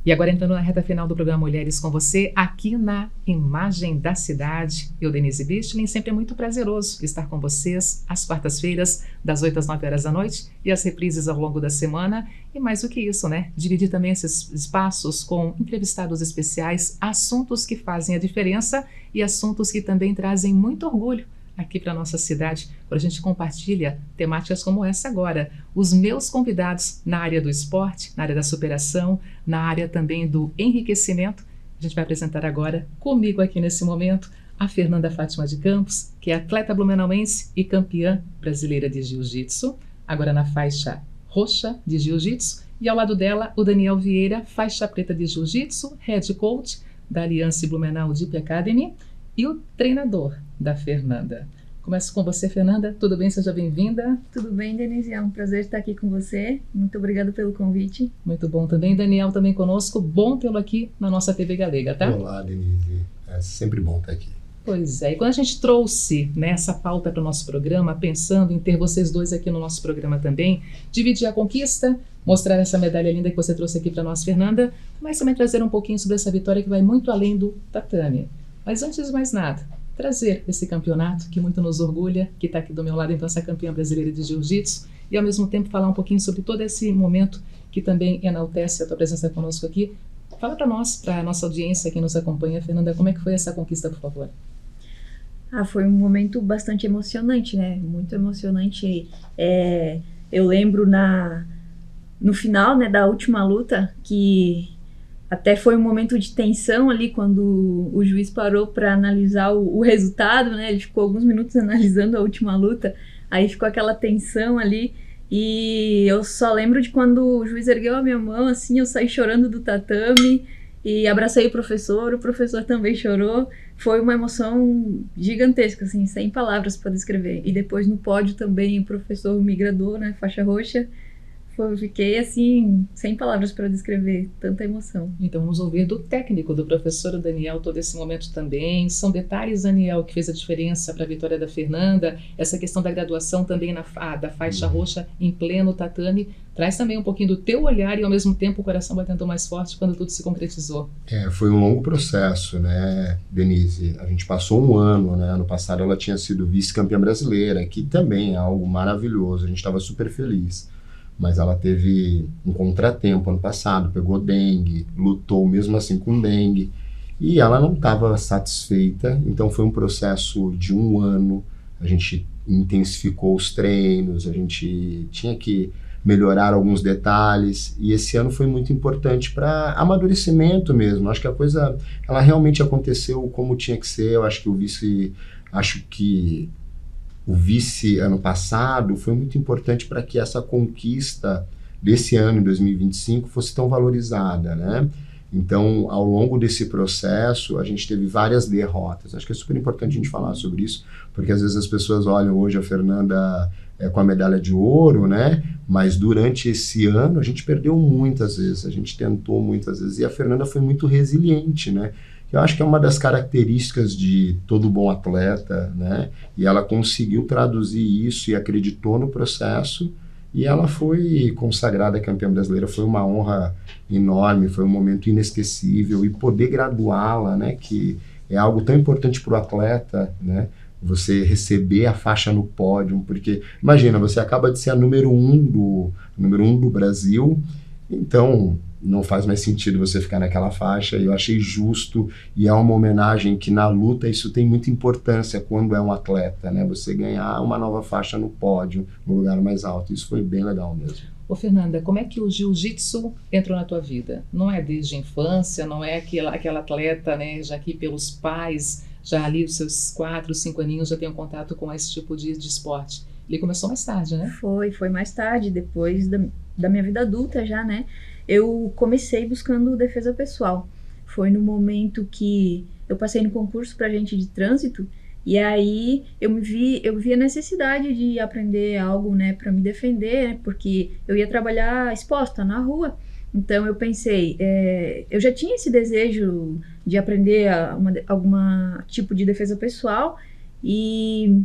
E agora entrando na reta final do programa Mulheres com Você, aqui na Imagem da Cidade, eu, Denise Bichling, sempre é muito prazeroso estar com vocês às quartas-feiras, das 8 às 9 horas da noite, e as reprises ao longo da semana. E mais do que isso, né? Dividir também esses espaços com entrevistados especiais, assuntos que fazem a diferença e assuntos que também trazem muito orgulho aqui para a nossa cidade, quando a gente compartilha temáticas como essa agora. Os meus convidados na área do esporte, na área da superação, na área também do enriquecimento. A gente vai apresentar agora, comigo aqui nesse momento, a Fernanda Fátima de Campos, que é atleta blumenauense e campeã brasileira de jiu-jitsu, agora na faixa roxa de jiu-jitsu, e ao lado dela o Daniel Vieira, faixa preta de jiu-jitsu, head coach da Aliança Blumenau Deep Academy, e o treinador da Fernanda. Começo com você, Fernanda. Tudo bem? Seja bem-vinda. Tudo bem, Denise. É um prazer estar aqui com você. Muito obrigada pelo convite. Muito bom também. Daniel também conosco. Bom tê-lo aqui na nossa TV Galega, tá? Olá, Denise. É sempre bom estar aqui. Pois é. E quando a gente trouxe, né, essa pauta para o nosso programa, pensando em ter vocês dois aqui no nosso programa também, dividir a conquista, mostrar essa medalha linda que você trouxe aqui para nós, Fernanda, mas também trazer um pouquinho sobre essa vitória que vai muito além do tatame. Mas antes de mais nada, trazer esse campeonato que muito nos orgulha, que está aqui do meu lado, então, essa campeã brasileira de jiu-jitsu, e ao mesmo tempo falar um pouquinho sobre todo esse momento que também enaltece a tua presença conosco aqui. Fala para nós, para a nossa audiência que nos acompanha, Fernanda, como é que foi essa conquista, por favor? Foi um momento bastante emocionante, né? Muito emocionante. Eu lembro no final, né, da última luta, que até foi um momento de tensão ali quando o juiz parou para analisar o resultado, né? Ele ficou alguns minutos analisando a última luta, aí ficou aquela tensão ali, e eu só lembro de quando o juiz ergueu a minha mão, assim, eu saí chorando do tatame e abracei o professor também chorou. Foi uma emoção gigantesca, assim, sem palavras para descrever. E depois no pódio também o professor me graduou, né, faixa roxa. Fiquei assim, sem palavras para descrever tanta emoção. Então vamos ouvir do técnico, do professor Daniel, todo esse momento também. São detalhes, Daniel, que fez a diferença para a vitória da Fernanda. Essa questão da graduação também da faixa roxa em pleno tatame. Traz também um pouquinho do teu olhar e ao mesmo tempo o coração batendo mais forte quando tudo se concretizou. Foi um longo processo, né, Denise? A gente passou um ano, né? Ano passado ela tinha sido vice-campeã brasileira, que também é algo maravilhoso. A gente estava super feliz. Mas ela teve um contratempo ano passado, pegou dengue, lutou mesmo assim com dengue, e ela não estava satisfeita, então foi um processo de um ano. A gente intensificou os treinos, a gente tinha que melhorar alguns detalhes, e esse ano foi muito importante para amadurecimento mesmo. Acho que a coisa, ela realmente aconteceu como tinha que ser. Eu acho que o vice ano passado foi muito importante para que essa conquista desse ano, em 2025, fosse tão valorizada, né? Então, ao longo desse processo, a gente teve várias derrotas. Acho que é super importante a gente falar sobre isso, porque às vezes as pessoas olham hoje a Fernanda com a medalha de ouro, né? Mas durante esse ano a gente perdeu muitas vezes, a gente tentou muitas vezes, e a Fernanda foi muito resiliente, né? Eu acho que é uma das características de todo bom atleta, né? E ela conseguiu traduzir isso e acreditou no processo, e ela foi consagrada campeã brasileira. Foi uma honra enorme, foi um momento inesquecível, e poder graduá-la, né? Que é algo tão importante para o atleta, né? Você receber a faixa no pódio, porque imagina, você acaba de ser a número um do Brasil, então não faz mais sentido você ficar naquela faixa. E eu achei justo, e é uma homenagem que na luta isso tem muita importância quando é um atleta, né? Você ganhar uma nova faixa no pódio, no lugar mais alto. Isso foi bem legal mesmo. Ô Fernanda, como é que o jiu-jitsu entrou na tua vida? Não é desde a infância, não é aquela atleta, né, já que pelos pais, já ali os seus 4, 5 aninhos já tem um contato com esse tipo de esporte? Ele começou mais tarde, né? Foi mais tarde, depois da minha vida adulta já, né? Eu comecei buscando defesa pessoal. Foi no momento que eu passei no concurso para agente de trânsito, e aí eu vi a necessidade de aprender algo, né, para me defender, né, porque eu ia trabalhar exposta na rua. Então eu pensei, eu já tinha esse desejo de aprender algum tipo de defesa pessoal, e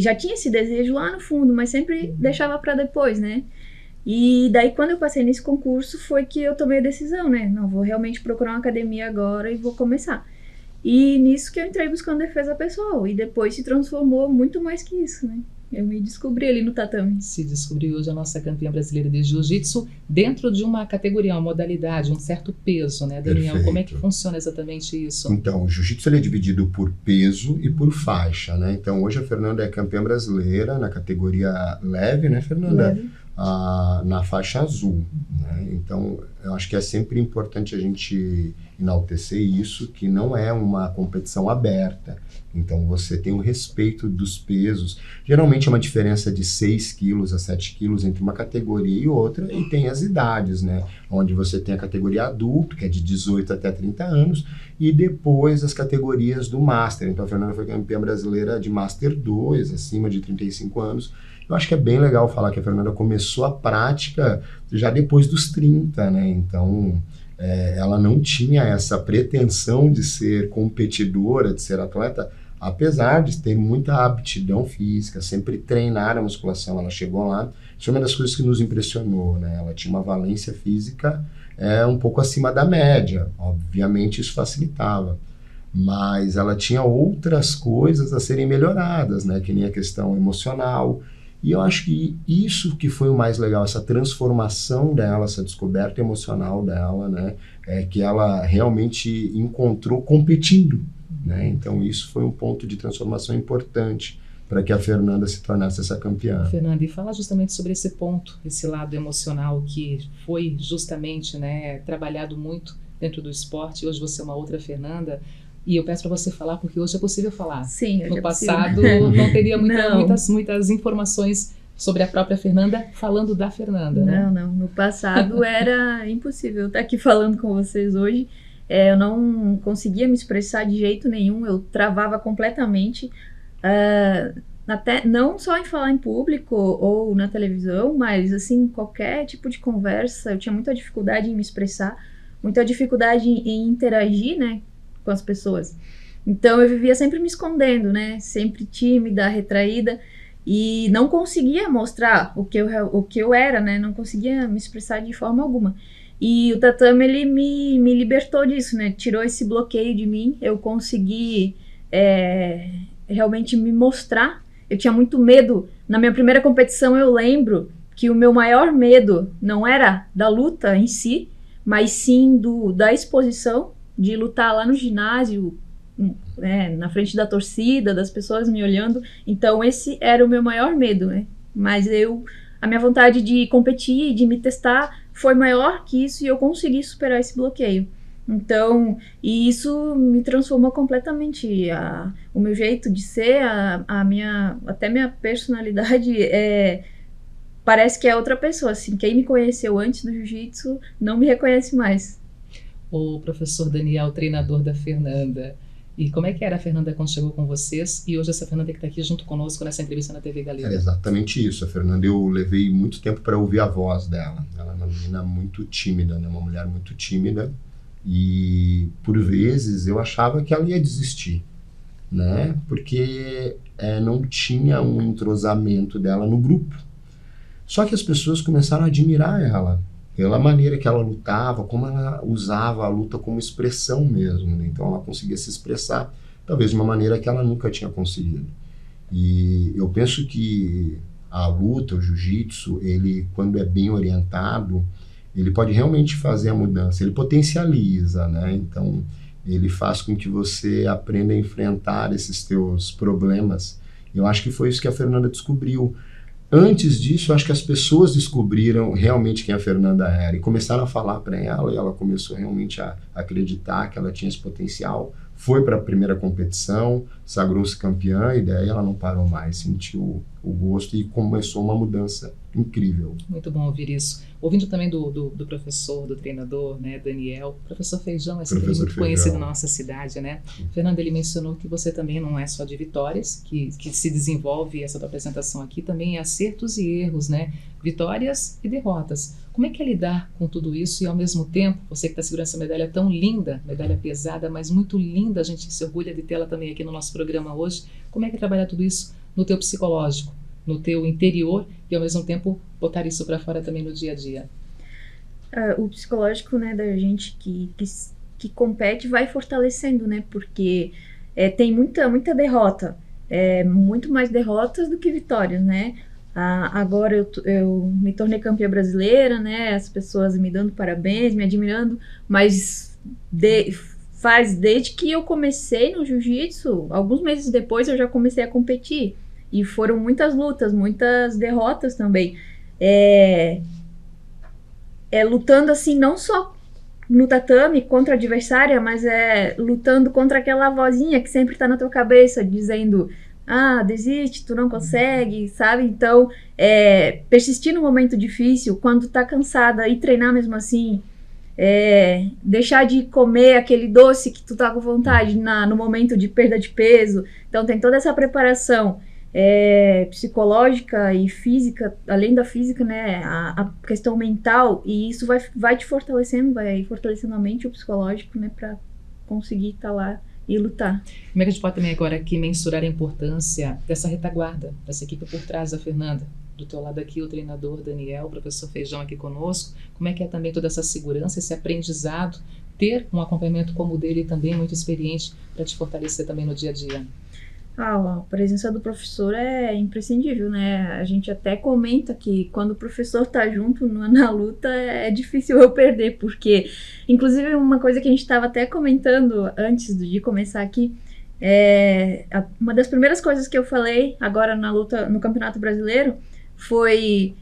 já tinha esse desejo lá no fundo, mas sempre deixava para depois, né? E daí, quando eu passei nesse concurso, foi que eu tomei a decisão, né? Não, vou realmente procurar uma academia agora e vou começar. E nisso que eu entrei buscando defesa pessoal. E depois se transformou muito mais que isso, né? Eu me descobri ali no tatame. Se descobriu hoje a nossa campeã brasileira de jiu-jitsu dentro de uma categoria, uma modalidade, um certo peso, né, Daniel? Perfeito. Como é que funciona exatamente isso? Então, o jiu-jitsu ele é dividido por peso e por faixa, né? Então, hoje a Fernanda é campeã brasileira na categoria leve, né, Fernanda? Leve. Na faixa azul, né? Então, eu acho que é sempre importante a gente enaltecer isso, que não é uma competição aberta. Então, você tem o respeito dos pesos. Geralmente é uma diferença de 6 quilos a 7 quilos entre uma categoria e outra, e tem as idades, né? Onde você tem a categoria adulto, que é de 18 até 30 anos, e depois as categorias do Master. Então, a Fernanda foi campeã brasileira de Master 2, acima de 35 anos. Eu acho que é bem legal falar que a Fernanda começou a prática já depois dos 30, né? Então, ela não tinha essa pretensão de ser competidora, de ser atleta, apesar de ter muita aptidão física, sempre treinar a musculação. Ela chegou lá, isso é uma das coisas que nos impressionou, né? Ela tinha uma valência física um pouco acima da média, obviamente isso facilitava. Mas ela tinha outras coisas a serem melhoradas, né? Que nem a questão emocional. E eu acho que isso que foi o mais legal, essa transformação dela, essa descoberta emocional dela, né? Que ela realmente encontrou competindo, né? Então isso foi um ponto de transformação importante para que a Fernanda se tornasse essa campeã. Fernanda, e fala justamente sobre esse ponto, esse lado emocional que foi justamente, né, trabalhado muito dentro do esporte. Hoje você é uma outra Fernanda. E eu peço para você falar, porque hoje é possível falar. Sim, no passado não teria muitas informações sobre a própria Fernanda falando da Fernanda, né? Não. No passado era impossível estar aqui falando com vocês hoje. Eu não conseguia me expressar de jeito nenhum, eu travava completamente. Até não só em falar em público ou na televisão, mas assim, qualquer tipo de conversa, eu tinha muita dificuldade em me expressar, muita dificuldade em interagir, né, com as pessoas. Então eu vivia sempre me escondendo, né? Sempre tímida, retraída, e não conseguia mostrar o que eu era, né? Não conseguia me expressar de forma alguma. E o tatame, ele me libertou disso, né? Tirou esse bloqueio de mim, eu consegui realmente me mostrar. Eu tinha muito medo. Na minha primeira competição eu lembro que o meu maior medo não era da luta em si, mas sim da exposição, de lutar lá no ginásio, na frente da torcida, das pessoas me olhando. Então esse era o meu maior medo, né? Mas a minha vontade de competir, de me testar, foi maior que isso, e eu consegui superar esse bloqueio. Então, e isso me transformou completamente. O meu jeito de ser, até minha personalidade, parece que é outra pessoa. Assim, quem me conheceu antes do jiu-jitsu não me reconhece mais. O professor Daniel, treinador da Fernanda. E como é que era a Fernanda quando chegou com vocês? E hoje essa Fernanda que está aqui junto conosco nessa entrevista na TV Galera. Era exatamente isso. A Fernanda, eu levei muito tempo para ouvir a voz dela. Ela é uma menina muito tímida, né? Uma mulher muito tímida. E, por vezes, eu achava que ela ia desistir, né? Porque não tinha um entrosamento dela no grupo. Só que as pessoas começaram a admirar ela pela maneira que ela lutava, como ela usava a luta como expressão mesmo, né? Então ela conseguia se expressar, talvez de uma maneira que ela nunca tinha conseguido. E eu penso que a luta, o jiu-jitsu, ele, quando é bem orientado, ele pode realmente fazer a mudança, ele potencializa, né? Então ele faz com que você aprenda a enfrentar esses teus problemas. Eu acho que foi isso que a Fernanda descobriu. Antes disso, eu acho que as pessoas descobriram realmente quem a Fernanda era e começaram a falar para ela, e ela começou realmente a acreditar que ela tinha esse potencial. Foi para a primeira competição, sagrou-se campeã, e daí ela não parou mais, sentiu o gosto e começou uma mudança incrível. Muito bom ouvir isso. Ouvindo também do professor, do treinador, né, Daniel, professor Feijão, é sempre muito conhecido na nossa cidade, né? Fernando, ele mencionou que você também não é só de vitórias, que se desenvolve essa tua apresentação aqui, também é acertos e erros, né? Vitórias e derrotas. Como é que é lidar com tudo isso e, ao mesmo tempo, você que está segurando essa medalha tão linda, medalha pesada, mas muito linda, a gente se orgulha de tê-la também aqui no nosso programa hoje, como é que é trabalhar tudo isso no teu psicológico? no teu interior e ao mesmo tempo botar isso para fora também no dia a dia? O psicológico, né, da gente que compete vai fortalecendo, né, porque tem muita derrota, muito mais derrotas do que vitórias, né. Agora eu me tornei campeã brasileira, né, as pessoas me dando parabéns, me admirando, mas desde que eu comecei no jiu-jitsu, alguns meses depois eu já comecei a competir, e foram muitas lutas, muitas derrotas também, lutando assim, não só no tatame contra a adversária, mas lutando contra aquela vozinha que sempre tá na tua cabeça, dizendo, desiste, tu não consegue, sabe? Então, persistir no momento difícil, quando tá cansada, e treinar mesmo assim, deixar de comer aquele doce que tu tá com vontade no momento de perda de peso. Então, tem toda essa preparação psicológica e física, além da física, né, a questão mental, e isso vai te fortalecendo, vai fortalecendo a mente e o psicológico, né, para conseguir estar lá e lutar. Como é que a gente pode também agora aqui mensurar a importância dessa retaguarda, dessa equipe por trás da Fernanda? Do teu lado aqui o treinador Daniel, o professor Feijão aqui conosco. Como é que é também toda essa segurança, esse aprendizado, ter um acompanhamento como o dele também muito experiente para te fortalecer também no dia a dia? A presença do professor é imprescindível, né? A gente até comenta que quando o professor tá junto na luta é difícil eu perder, porque, inclusive, uma coisa que a gente estava até comentando antes de começar aqui, uma das primeiras coisas que eu falei agora na luta no Campeonato Brasileiro foi,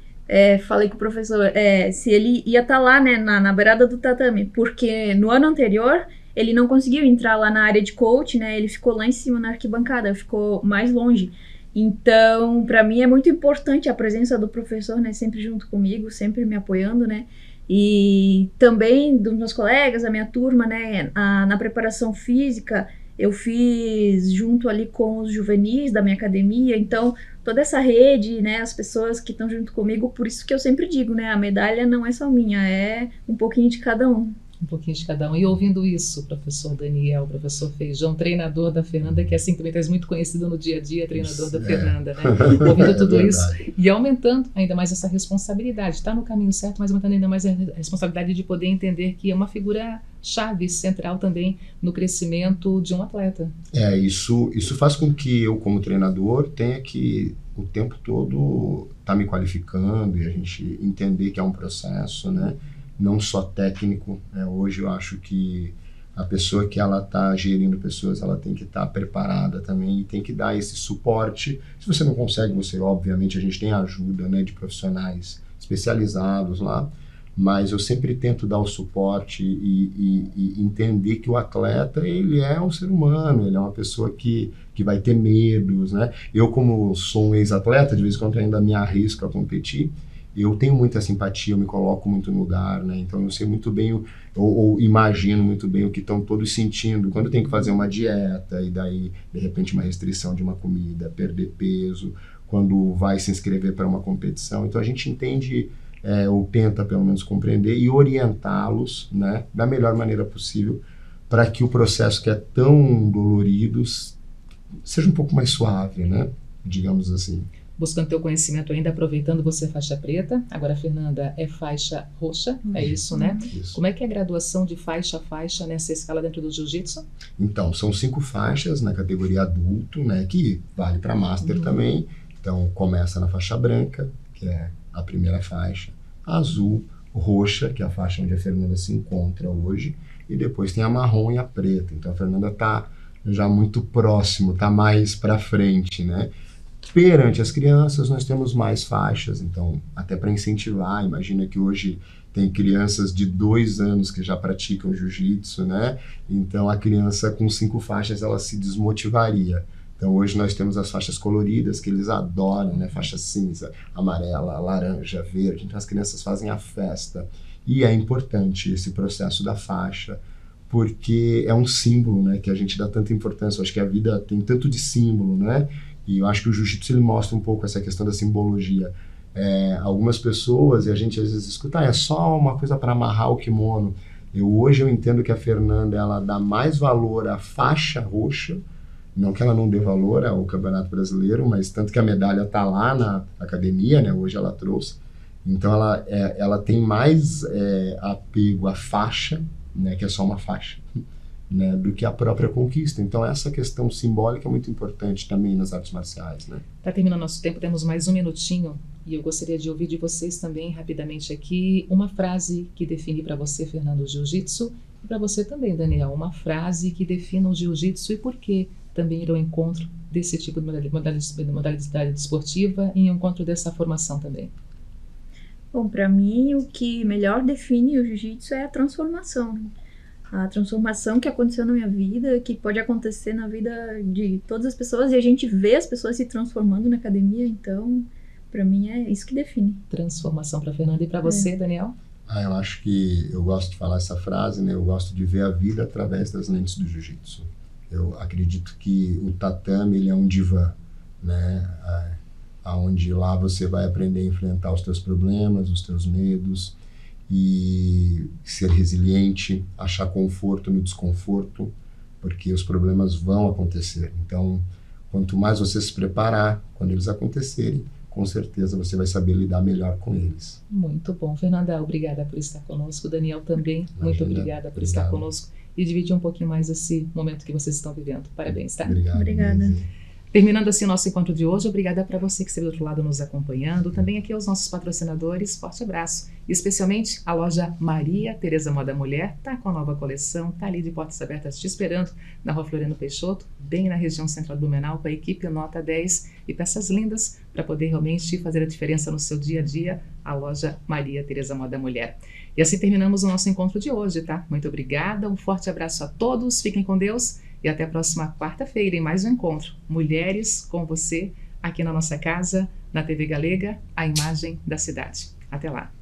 falei com o professor se ele ia estar lá, né, na beirada do tatame, porque no ano anterior ele não conseguiu entrar lá na área de coach, né? Ele ficou lá em cima na arquibancada, ficou mais longe. Então, para mim é muito importante a presença do professor, né? Sempre junto comigo, sempre me apoiando, né? E também dos meus colegas, a minha turma, né? Na preparação física, eu fiz junto ali com os juvenis da minha academia. Então, toda essa rede, né? As pessoas que estão junto comigo, por isso que eu sempre digo, né? A medalha não é só minha, é um pouquinho de cada um. Um pouquinho de cada um. E ouvindo isso, professor Daniel, professor Feijão, treinador da Fernanda, que assim também está muito conhecido no dia a dia, treinador da Fernanda, né? Ouvindo tudo isso e aumentando ainda mais essa responsabilidade. Está no caminho certo, mas aumentando ainda mais a responsabilidade de poder entender que é uma figura chave, central também no crescimento de um atleta. Isso faz com que eu, como treinador, tenha que o tempo todo estar me qualificando e a gente entender que é um processo, né? Não só técnico, né? Hoje eu acho que a pessoa que ela está gerindo pessoas, ela tem que estar preparada também e tem que dar esse suporte. Se você não consegue, obviamente, a gente tem ajuda, né, de profissionais especializados lá, mas eu sempre tento dar o suporte e entender que o atleta, ele é um ser humano, ele é uma pessoa que vai ter medos, né? Eu, como sou um ex-atleta, de vez em quando ainda me arrisco a competir, eu tenho muita simpatia, eu me coloco muito no lugar, né? Então eu sei muito bem, ou imagino muito bem o que estão todos sentindo quando tem que fazer uma dieta e daí, de repente, uma restrição de uma comida, perder peso, quando vai se inscrever para uma competição. Então a gente entende, ou tenta pelo menos compreender e orientá-los, né, da melhor maneira possível para que o processo que é tão dolorido seja um pouco mais suave, né? Digamos assim. Buscando teu conhecimento ainda, aproveitando você é faixa preta, agora a Fernanda é faixa roxa, é isso, né? Isso. Como é que é a graduação de faixa a faixa nessa escala dentro do jiu-jitsu? Então, são 5 faixas na categoria adulto, né? Que vale para master também. Então, começa na faixa branca, que é a primeira faixa, azul, roxa, que é a faixa onde a Fernanda se encontra hoje, e depois tem a marrom e a preta. Então, a Fernanda está já muito próximo, está mais para frente, né? Perante as crianças, nós temos mais faixas, então, até para incentivar, imagina que hoje tem crianças de 2 anos que já praticam jiu-jitsu, né? Então, a criança com 5 faixas, ela se desmotivaria. Então, hoje nós temos as faixas coloridas, que eles adoram, né? Faixa cinza, amarela, laranja, verde. Então, as crianças fazem a festa. E é importante esse processo da faixa, porque é um símbolo, né? Que a gente dá tanta importância. Eu acho que a vida tem tanto de símbolo, né? E eu acho que o jiu-jitsu ele mostra um pouco essa questão da simbologia. Algumas pessoas, e a gente às vezes escuta, é só uma coisa para amarrar o kimono. Hoje eu entendo que a Fernanda ela dá mais valor à faixa roxa Não que ela não dê valor ao Campeonato Brasileiro, mas tanto que a medalha está lá na academia, né? Hoje ela trouxe. Então ela tem mais apego à faixa, né? Que é só uma faixa, né? Do que a própria conquista. Então essa questão simbólica é muito importante também nas artes marciais, né? Está terminando nosso tempo, temos mais um minutinho e eu gostaria de ouvir de vocês também rapidamente aqui uma frase que define para você, Fernando, o jiu-jitsu, e para você também, Daniel, uma frase que defina o jiu-jitsu e por que também ir ao encontro desse tipo de modalidade desportiva e em encontro dessa formação também. Bom, para mim o que melhor define o jiu-jitsu é a transformação. A transformação que aconteceu na minha vida, que pode acontecer na vida de todas as pessoas, e a gente vê as pessoas se transformando na academia, então, para mim é isso que define. Transformação para Fernanda. E para você, Daniel? Eu acho que eu gosto de falar essa frase, né? Eu gosto de ver a vida através das lentes do jiu-jitsu. Eu acredito que o tatame, ele é um divã, né? Onde lá você vai aprender a enfrentar os teus problemas, os teus medos, e ser resiliente, achar conforto no desconforto, porque os problemas vão acontecer. Então, quanto mais você se preparar, quando eles acontecerem, com certeza você vai saber lidar melhor com eles. Muito bom. Fernanda, obrigada por estar conosco. Daniel também, muito obrigada por estar conosco e dividir um pouquinho mais esse momento que vocês estão vivendo. Parabéns, tá? Obrigada. Terminando assim o nosso encontro de hoje, obrigada para você que esteve do outro lado nos acompanhando, também aqui aos nossos patrocinadores, forte abraço, e especialmente a loja Maria Tereza Moda Mulher, tá com a nova coleção, tá ali de portas abertas te esperando, na Rua Floriano Peixoto, bem na região central do Blumenau, com a equipe Nota 10 e peças lindas para poder realmente fazer a diferença no seu dia a dia, a loja Maria Tereza Moda Mulher. E assim terminamos o nosso encontro de hoje, tá? Muito obrigada, um forte abraço a todos, fiquem com Deus. E até a próxima quarta-feira em mais um encontro. Mulheres com você, aqui na nossa casa, na TV Galega, a imagem da cidade. Até lá.